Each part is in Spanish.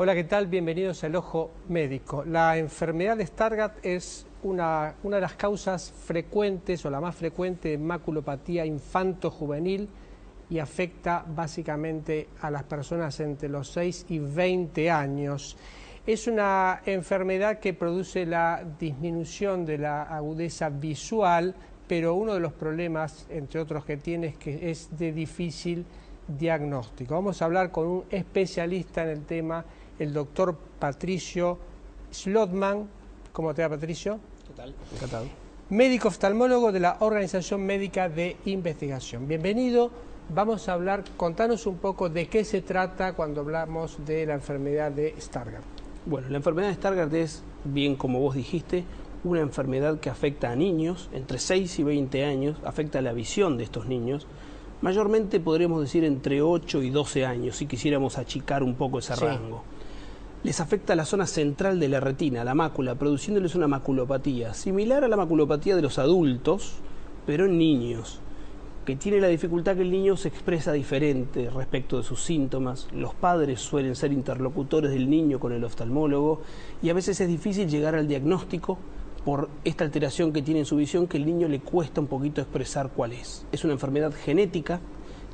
Hola, ¿qué tal? Bienvenidos al Ojo Médico. La enfermedad de Stargardt es una de las causas frecuentes o la más frecuente de maculopatía infanto-juvenil y afecta básicamente a las personas entre los 6 y 20 años. Es una enfermedad que produce la disminución de la agudeza visual, pero uno de los problemas, entre otros que tiene, es que es de difícil diagnóstico. Vamos a hablar con un especialista en el tema, el doctor Patricio Slotman. ¿Cómo te va, Patricio? ¿Qué tal? Encantado. Médico oftalmólogo de la Organización Médica de Investigación. Bienvenido. Vamos a hablar, contanos un poco de qué se trata cuando hablamos de la enfermedad de Stargardt. Bueno, la enfermedad de Stargardt es, bien como vos dijiste, una enfermedad que afecta a niños entre 6 y 20 años, afecta la visión de estos niños, mayormente podríamos decir entre 8 y 12 años, si quisiéramos achicar un poco ese rango. Les afecta la zona central de la retina, la mácula, produciéndoles una maculopatía, similar a la maculopatía de los adultos, pero en niños, que tiene la dificultad que el niño se expresa diferente respecto de sus síntomas. Los padres suelen ser interlocutores del niño con el oftalmólogo y a veces es difícil llegar al diagnóstico por esta alteración que tiene en su visión, que el niño le cuesta un poquito expresar cuál es. Es una enfermedad genética,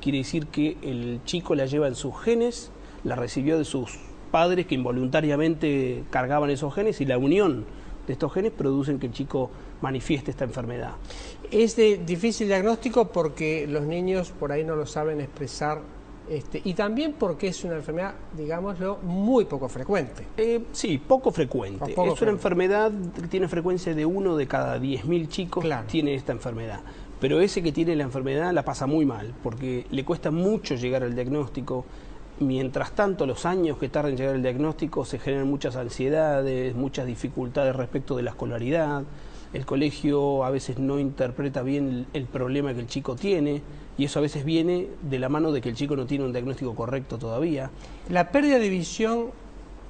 quiere decir que el chico la lleva en sus genes, la recibió de sus padres que involuntariamente cargaban esos genes, y la unión de estos genes producen que el chico manifieste esta enfermedad. Es de difícil diagnóstico porque los niños por ahí no lo saben expresar, y también porque es una enfermedad, digámoslo, muy poco frecuente. Sí, poco frecuente. Es una enfermedad que tiene frecuencia de 1 de cada 10.000 chicos, claro, tiene esta enfermedad. Pero ese que tiene la enfermedad la pasa muy mal, porque le cuesta mucho llegar al diagnóstico. Mientras tanto, los años que tardan en llegar al diagnóstico, se generan muchas ansiedades, muchas dificultades respecto de la escolaridad. El colegio a veces no interpreta bien el problema que el chico tiene, y eso a veces viene de la mano de que el chico no tiene un diagnóstico correcto todavía. ¿La pérdida de visión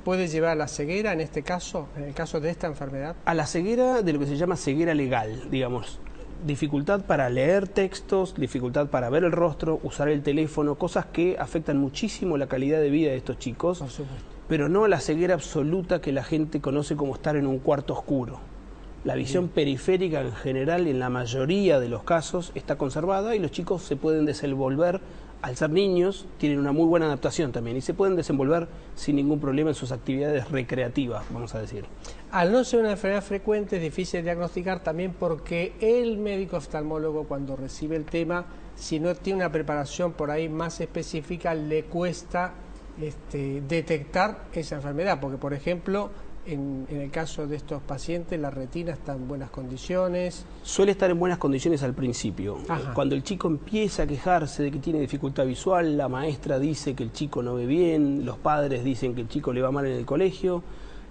puede llevar a la ceguera en este caso, en el caso de esta enfermedad? A la ceguera de lo que se llama ceguera legal, digamos. Dificultad para leer textos, dificultad para ver el rostro, usar el teléfono, cosas que afectan muchísimo la calidad de vida de estos chicos, por supuesto, pero no la ceguera absoluta que la gente conoce como estar en un cuarto oscuro. La visión periférica en general, en la mayoría de los casos, está conservada y los chicos se pueden desenvolver. Al ser niños, tienen una muy buena adaptación también y se pueden desenvolver sin ningún problema en sus actividades recreativas, vamos a decir. Al no ser una enfermedad frecuente, es difícil diagnosticar también porque el médico oftalmólogo, cuando recibe el tema, si no tiene una preparación por ahí más específica, le cuesta detectar esa enfermedad, porque por ejemplo, en el caso de estos pacientes, la retina está en buenas condiciones. Suele estar en buenas condiciones al principio. Ajá. Cuando el chico empieza a quejarse de que tiene dificultad visual, la maestra dice que el chico no ve bien, los padres dicen que el chico le va mal en el colegio,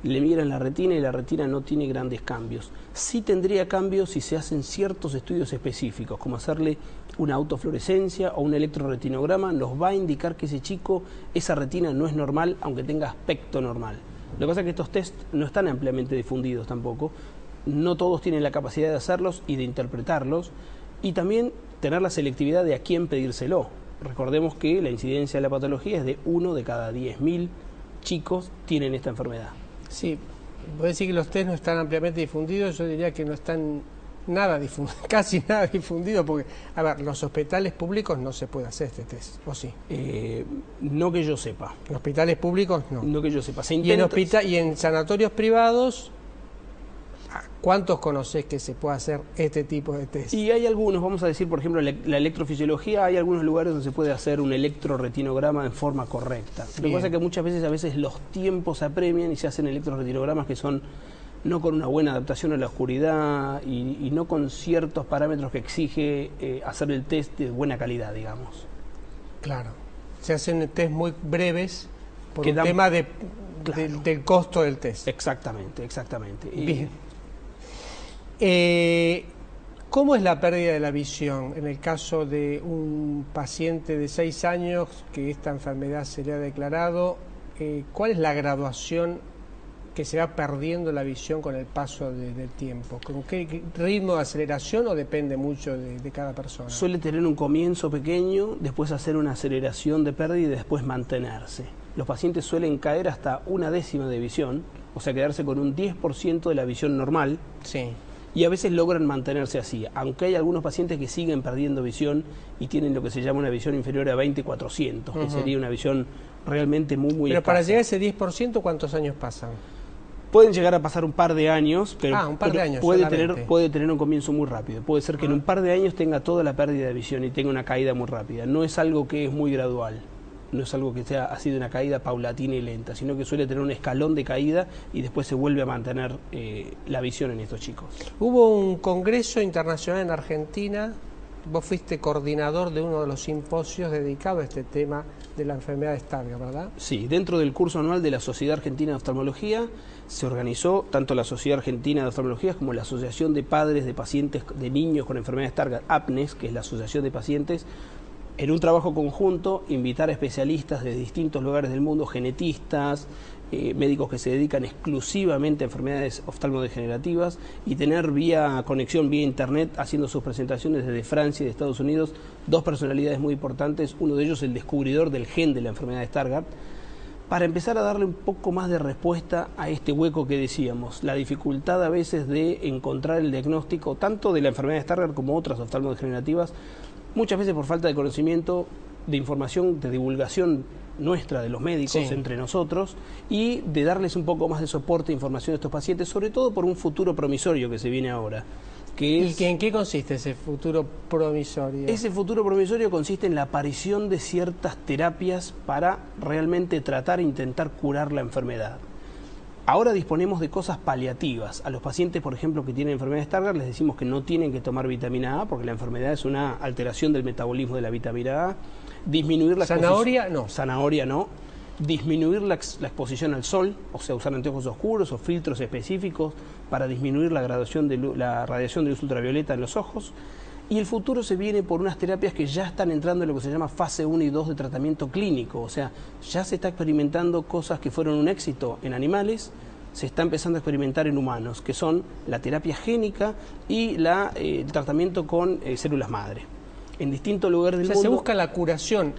le miran la retina y la retina no tiene grandes cambios. Sí tendría cambios si se hacen ciertos estudios específicos, como hacerle una autofluorescencia o un electroretinograma, nos va a indicar que ese chico, esa retina no es normal, aunque tenga aspecto normal. Lo que pasa es que estos test no están ampliamente difundidos tampoco, no todos tienen la capacidad de hacerlos y de interpretarlos, y también tener la selectividad de a quién pedírselo. Recordemos que la incidencia de la patología es de 1 de cada 10.000 chicos tienen esta enfermedad. Sí, voy a decir que los test no están ampliamente difundidos, yo diría que no están nada difundido, casi nada difundido, porque, a ver, los hospitales públicos no se puede hacer este test, ¿o sí? No que yo sepa. En hospitales públicos no. No que yo sepa. Y en sanatorios privados, ¿cuántos conocés que se puede hacer este tipo de test? Y hay algunos, vamos a decir, por ejemplo, la electrofisiología, hay algunos lugares donde se puede hacer un electroretinograma en forma correcta. Lo que pasa es que muchas veces, los tiempos apremian y se hacen electroretinogramas que son no con una buena adaptación a la oscuridad y no con ciertos parámetros que exige hacer el test de buena calidad, digamos. Claro. Se hacen test muy breves por un tema claro, del costo del test. Exactamente, exactamente. Bien. ¿Cómo es la pérdida de la visión en el caso de un paciente de 6 años que esta enfermedad se le ha declarado? ¿Cuál es la graduación que se va perdiendo la visión con el paso del tiempo? ¿Con qué ritmo de aceleración o depende mucho de cada persona? Suele tener un comienzo pequeño, después hacer una aceleración de pérdida y después mantenerse. Los pacientes suelen caer hasta 1/10 de visión, o sea, quedarse con un 10% de la visión normal. Sí. Y a veces logran mantenerse así, aunque hay algunos pacientes que siguen perdiendo visión y tienen lo que se llama una visión inferior a 20/400, que sería una visión realmente muy Pero escasa. para llegar a ese 10%, ¿cuántos años pasan? Pueden llegar a pasar un par de años, pero, un par de años puede solamente. tener un comienzo muy rápido. Puede ser que en un par de años tenga toda la pérdida de visión y tenga una caída muy rápida. No es algo que es muy gradual. No es algo que sea así de una caída paulatina y lenta, sino que suele tener un escalón de caída y después se vuelve a mantener la visión en estos chicos. Hubo un congreso internacional en Argentina, vos fuiste coordinador de uno de los simposios dedicado a este tema de la enfermedad de Stargardt, ¿verdad? Sí, dentro del curso anual de la Sociedad Argentina de Oftalmología se organizó tanto la Sociedad Argentina de Oftalmología como la Asociación de Padres de Pacientes de Niños con Enfermedad de Stargardt, APNES, que es la Asociación de Pacientes, en un trabajo conjunto, invitar a especialistas de distintos lugares del mundo, genetistas, médicos que se dedican exclusivamente a enfermedades oftalmodegenerativas y tener vía conexión, vía internet, haciendo sus presentaciones desde Francia y de Estados Unidos, dos personalidades muy importantes, uno de ellos el descubridor del gen de la enfermedad de Stargardt, para empezar a darle un poco más de respuesta a este hueco que decíamos, la dificultad a veces de encontrar el diagnóstico tanto de la enfermedad de Stargardt como otras oftalmodegenerativas, muchas veces por falta de conocimiento, de información, de divulgación nuestra, de los médicos, entre nosotros, y de darles un poco más de soporte e información a estos pacientes, sobre todo por un futuro promisorio que se viene ahora. ¿Y en qué consiste ese futuro promisorio? Ese futuro promisorio consiste en la aparición de ciertas terapias para realmente tratar e intentar curar la enfermedad. Ahora disponemos de cosas paliativas. A los pacientes, por ejemplo, que tienen enfermedad de Stargardt, les decimos que no tienen que tomar vitamina A, porque la enfermedad es una alteración del metabolismo de la vitamina A. Disminuir la ¿Zanahoria? No. Zanahoria no. Disminuir la exposición al sol, o sea, usar anteojos oscuros o filtros específicos para disminuir la radiación de luz ultravioleta en los ojos. Y el futuro se viene por unas terapias que ya están entrando en lo que se llama fase 1 y 2 de tratamiento clínico. O sea, ya se está experimentando cosas que fueron un éxito en animales, se está empezando a experimentar en humanos, que son la terapia génica y el tratamiento con células madre. En distintos lugares del mundo se busca la curación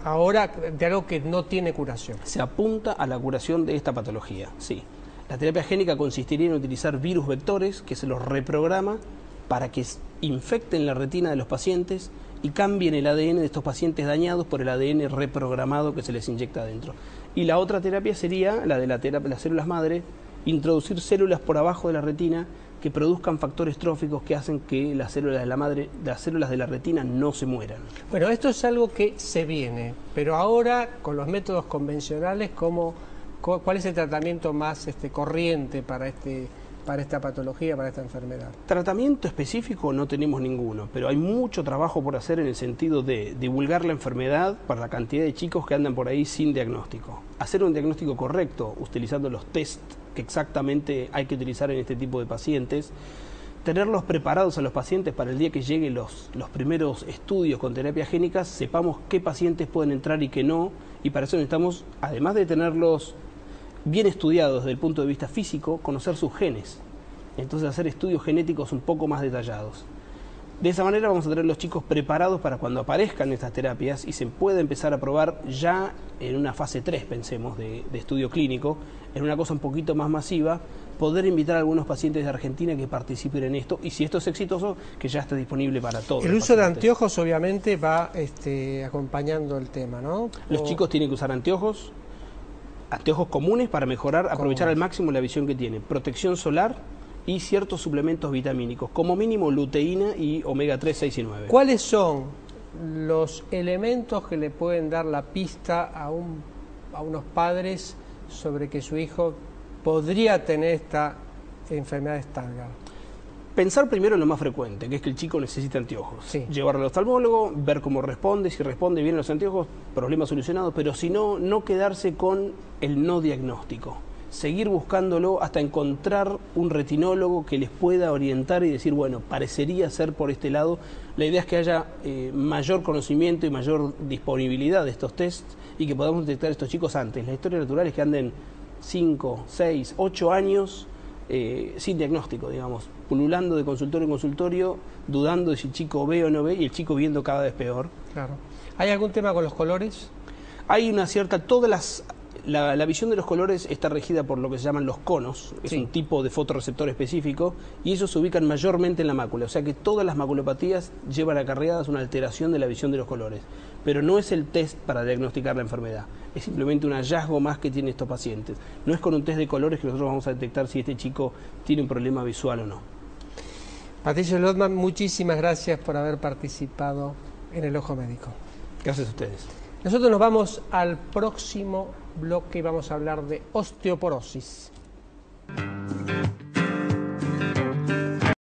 ahora de algo que no tiene curación. Se apunta a la curación de esta patología, sí. La terapia génica consistiría en utilizar virus vectores que se los reprograma para que infecten la retina de los pacientes y cambien el ADN de estos pacientes dañados por el ADN reprogramado que se les inyecta adentro. Y la otra terapia sería la de las células madre, introducir células por abajo de la retina que produzcan factores tróficos que hacen que las células de la retina no se mueran. Bueno, esto es algo que se viene, pero ahora con los métodos convencionales, ¿cuál es el tratamiento más corriente para esta patología, para esta enfermedad? Tratamiento específico no tenemos ninguno, pero hay mucho trabajo por hacer en el sentido de divulgar la enfermedad para la cantidad de chicos que andan por ahí sin diagnóstico. Hacer un diagnóstico correcto, utilizando los test que exactamente hay que utilizar en este tipo de pacientes, tenerlos preparados a los pacientes para el día que lleguen los primeros estudios con terapias génicas, sepamos qué pacientes pueden entrar y qué no, y para eso necesitamos, además de tenerlos bien estudiados desde el punto de vista físico, conocer sus genes. Entonces hacer estudios genéticos un poco más detallados. De esa manera vamos a tener los chicos preparados para cuando aparezcan estas terapias y se pueda empezar a probar ya en una fase 3, pensemos, de estudio clínico, en una cosa un poquito más masiva, poder invitar a algunos pacientes de Argentina que participen en esto y si esto es exitoso, que ya esté disponible para todos. El uso de anteojos obviamente va acompañando el tema, ¿no? Los chicos tienen que usar anteojos comunes para mejorar, aprovechar al máximo la visión que tienen, protección solar y ciertos suplementos vitamínicos, como mínimo luteína y omega 3, 6 y 9. ¿Cuáles son los elementos que le pueden dar la pista a unos padres sobre que su hijo podría tener esta enfermedad de Stargardt? Pensar primero en lo más frecuente, que es que el chico necesita anteojos. Sí. Llevarlo al oftalmólogo, ver cómo responde, si responde bien los anteojos, problema solucionado, pero si no, no quedarse con el no diagnóstico. Seguir buscándolo hasta encontrar un retinólogo que les pueda orientar y decir, bueno, parecería ser por este lado. La idea es que haya mayor conocimiento y mayor disponibilidad de estos tests y que podamos detectar a estos chicos antes. La historia natural es que anden 5, 6, 8 años sin diagnóstico, digamos, pululando de consultorio en consultorio, dudando de si el chico ve o no ve, y el chico viendo cada vez peor. Claro. ¿Hay algún tema con los colores? Hay una cierta, la visión de los colores está regida por lo que se llaman los conos, es un tipo de fotorreceptor específico, y esos se ubican mayormente en la mácula, o sea que todas las maculopatías llevan acarreadas una alteración de la visión de los colores, pero no es el test para diagnosticar la enfermedad, es simplemente un hallazgo más que tienen estos pacientes. No es con un test de colores que nosotros vamos a detectar si este chico tiene un problema visual o no. Patricio Lotman, muchísimas gracias por haber participado en El Ojo Médico. Gracias a ustedes. Nosotros nos vamos al próximo bloque y vamos a hablar de osteoporosis.